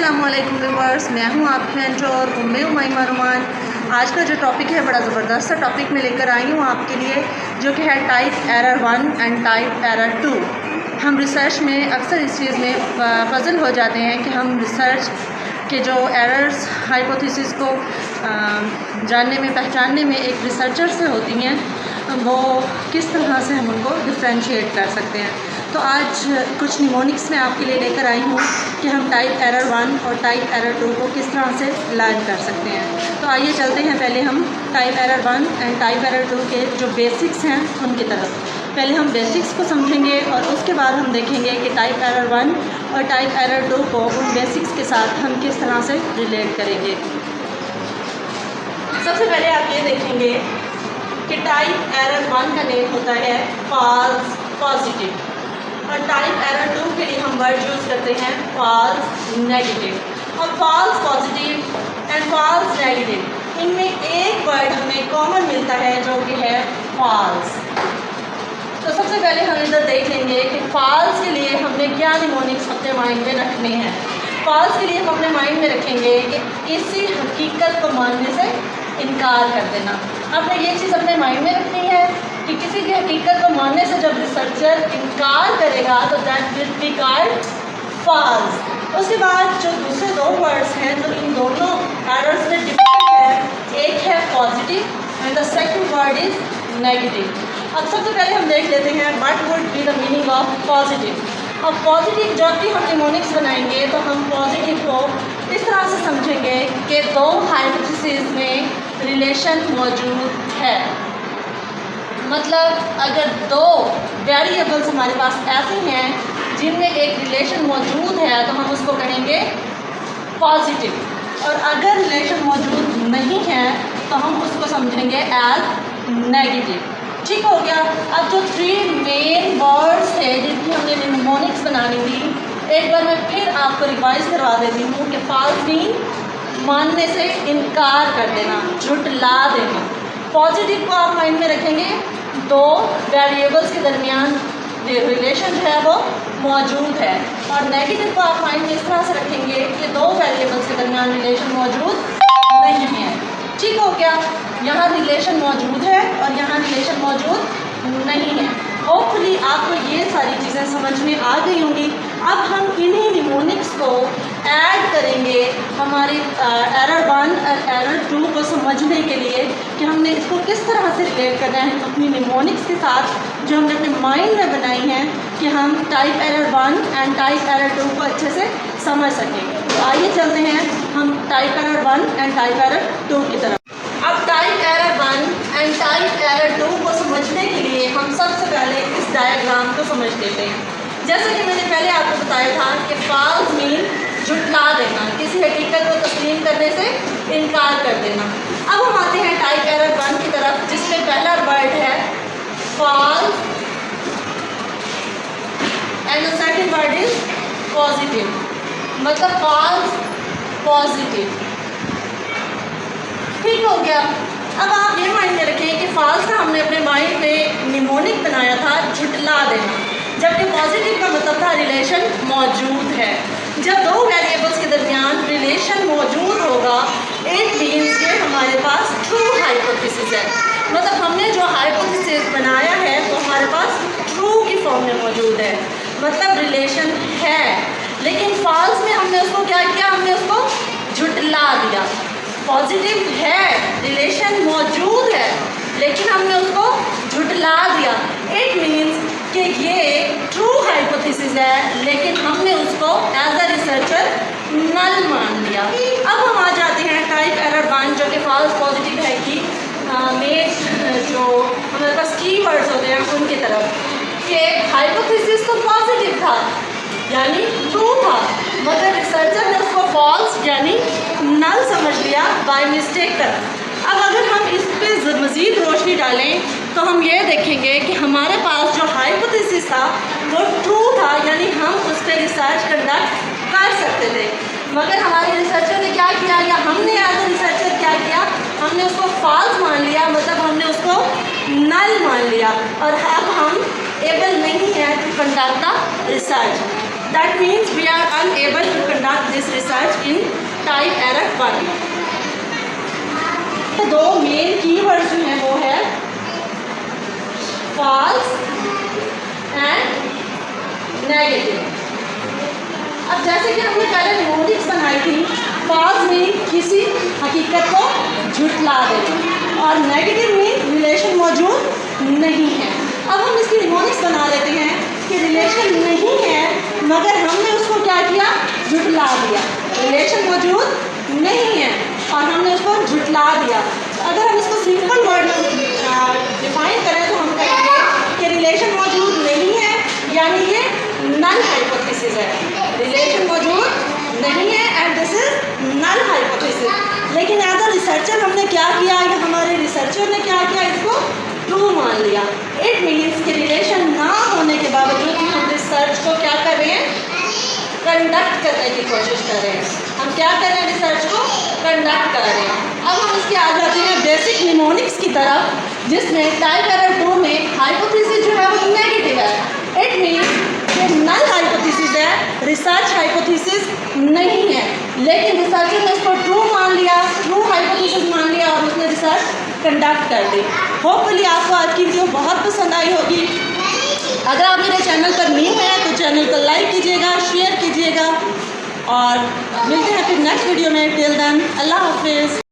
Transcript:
अस्सलामुअलैकुम व्यूअर्स, मैं हूं आपकी मेंटोर उम्मे उमैमा रुमान। आज का जो टॉपिक है बड़ा ज़बरदस्त सा टॉपिक मैं लेकर आई हूं आपके लिए, जो कि है type error 1 and type error 2। हम रिसर्च में अक्सर इस चीज़ में पजल हो जाते हैं कि हम रिसर्च के जो एरर्स हाइपोथेसिस को जानने में पहचानने में एक रिसर्चर से होती हैं, वो किस तरह से हम उनको डिफ्रेंशिएट कर सकते हैं। तो आज कुछ निमोनिक्स मैं आपके लिए लेकर आई हूँ कि हम टाइप एरर 1 और टाइप एरर 2 को किस तरह से लर्न कर सकते हैं। तो आइए चलते हैं पहले हम type error 1 and type error 2 के जो बेसिक्स हैं उनकी तरफ। पहले हम बेसिक्स को समझेंगे और उसके बाद हम देखेंगे कि टाइप एरर 1 और टाइप एरर 2 को उन बेसिक्स के साथ हम किस तरह से रिलेट करेंगे। सबसे पहले आप ये देखेंगे कि टाइप एरर 1 का नेम होता है फॉल्स पॉजिटिव और टाइप एरर 2 के लिए हम वर्ड यूज़ करते हैं फॉल्स नेगेटिव। और false positive and false negative, इनमें एक वर्ड हमें कॉमन मिलता है जो कि है फॉल्स। तो सबसे पहले हम इधर देख लेंगे कि फॉल्स के लिए हमने क्या निमोनिक्स अपने माइंड में रखने हैं। फॉल्स के लिए हम अपने माइंड में रखेंगे कि किसी हकीकत को मानने से इनकार कर देना। आपने ये चीज़ अपने माइंड में रखनी है कि किसी की हकीकत को मानने से जब रिसर्चर इनकार करेगा तो that will be called false. उसके बाद जो दूसरे दो वर्ड्स हैं जो इन दोनों एरर्स में डिफरेंट है, एक है positive and the second word is negative. अब सबसे पहले हम देख लेते हैं what would be the meaning of positive. अब पॉजिटिव जब भी हम निमोनिक्स बनाएंगे तो हम पॉजिटिव को इस तरह से समझेंगे कि दो हाइपोथेसिस में रिलेशन मौजूद है। मतलब अगर दो वेरिएबल्स हमारे पास ऐसे हैं जिनमें एक रिलेशन मौजूद है तो हम उसको कहेंगे पॉजिटिव, और अगर रिलेशन मौजूद नहीं है तो हम उसको समझेंगे एज नेगेटिव। ठीक हो गया। अब जो 3 मेन वर्ड्स थे जिनकी हमने निमोनिक्स बनानी थी, एक बार मैं फिर आपको रिवाइज करवा देती हूँ कि फॉल्स मीन मानने से इनकार कर देना, झुठला देना। पॉजिटिव को आप माइंड में रखेंगे, दो वेरिएबल्स के दरमियान रिलेशन जो है वो मौजूद है। और नेगेटिव को आप माइंड में इस तरह से रखेंगे कि दो वेरिएबल्स के दरमियान रिलेशन मौजूद नहीं है। ठीक हो गया। यहाँ रिलेशन मौजूद है और यहाँ रिलेशन मौजूद नहीं है। होपफुली आपको ये सारी चीज़ें समझ में आ गई होंगी। अब हम इन्हीं निमोनिक्स को ऐड करेंगे हमारी एरर 1 और एरर 2 को समझने के लिए कि हमने इसको किस तरह से रिलेट करना है अपनी निमोनिक्स के साथ जो हमने अपने माइंड में बनाई हैं कि हम type error 1 and type error 2 को अच्छे से समझ सकें। तो आइए चलते हैं हम type error 1 and type error 2 की तरफ। अब type error 1 and type error 2 को समझने के लिए हम सबसे पहले इस डायग्राम को समझ लेते हैं। जैसा कि मैंने पहले आपको बताया था कि फॉल्स मीन झुठला देना, किसी हकीकत को तस्लीम करने से इनकार कर देना। अब हम आते हैं टाइप एरर 1 की तरफ, जिसमें पहला वर्ड है false and the second word is positive. मतलब फॉल्स पॉजिटिव। ठीक हो गया। अब आप ये माइंड में रखें कि फॉल्स का हमने अपने माइंड में निमोनिक बनाया था झुठला देना, जबकि पॉजिटिव का मतलब था रिलेशन मौजूद है। जब दो वेरिएबल्स के दरमियान रिलेशन मौजूद होगा, इट मीन्स कि हमारे पास ट्रू हाइपोथेसिस है। मतलब हमने जो हाइपोथेसिस बनाया है तो हमारे पास ट्रू की फॉर्म में मौजूद है, मतलब रिलेशन है। लेकिन फॉल्स में हमने उसको क्या किया, हमने उसको झुठला दिया। पॉजिटिव है, रिलेशन मौजूद है, लेकिन हमने उसको झुठला दिया। इट मीन्स कि ये ट्रू हाइपोथेसिस है, लेकिन हमने उसको एज अ रिसर्चर नल मान लिया। अब हम आ जाते हैं टाइप एरर 1 जो कि फॉल्स पॉजिटिव है कि मेन जो हमारे पास कीवर्ड्स होते हैं उनकी तरफ। कि हाइपोथेसिस तो पॉजिटिव था यानी ट्रू था, मगर रिसर्चर ने उसको फॉल्स यानी नल समझ लिया बाय मिस्टेक कर। अब अगर हम इस पर मज़ीद रोशनी डालें तो हम ये देखेंगे कि हमारे पास जो हाइपोथेसिस था वो ट्रू था, यानी हम उस पर रिसर्च कंडक्ट कर सकते थे। मगर हमारे रिसर्चर ने क्या किया, या हमने एज अ रिसर्चर क्या किया, हमने उसको फॉल्स मान लिया, मतलब हमने उसको नल मान लिया। और अब हम एबल नहीं है to conduct the research. That means we are unable to conduct this research type error 1। दो मेन कीवर्ड्स जो हैं वो है फॉल्स एंड नेगेटिव। अब जैसे कि हमने पहले निमोनिक्स बनाई थी, फॉल्स मीन किसी हकीकत को झुठला देना और नेगेटिव मीन रिलेशन मौजूद नहीं है। अब हम इसकी निमोनिक्स बना लेते हैं कि रिलेशन नहीं है मगर हमने उसको क्या किया, झुठला दिया। रिलेशन मौजूद नहीं है और हमने उसको झुठला दिया। अगर हम इसको सिंपल वर्ड में डिफाइन करें तो हम कहेंगे कि रिलेशन मौजूद नहीं है, यानी ये नल हाइपोथेसिस है। रिलेशन मौजूद नहीं है and this is null hypothesis. लेकिन एज अ रिसर्चर हमने क्या किया, या हमारे रिसर्चर ने क्या किया, इसको ट्रू मान लिया। इट मीन्स कि रिलेशन ना होने के बावजूद भी हम रिसर्च को क्या कर रहे हैं, कंडक्ट करने की कोशिश कर रहे हैं। हम क्या कर रहे हैं, रिसर्च को कंडक्ट कर रहे हैं। अब हम इसके आ जाते हैं बेसिक निमोनिक्स की तरफ, जिसमें टाइप एरर 2 में हाइपोथेसिस जो है वो नेगेटिव है। इट मीन्स कि नल हाइपोथेसिस है, रिसर्च हाइपोथेसिस नहीं है। लेकिन रिसर्चर ने इसको ट्रू मान लिया, ट्रू हाइपोथेसिस मान लिया और उसने रिसर्च कंडक्ट कर दी। होपफुली आपको आज की वीडियो बहुत पसंद आई होगी। अगर आप मेरे चैनल पर न्यू हैं तो चैनल को लाइक कीजिएगा, शेयर कीजिएगा और मिलते हैं फिर नेक्स्ट वीडियो में। टिल देन अल्लाह हाफिज़।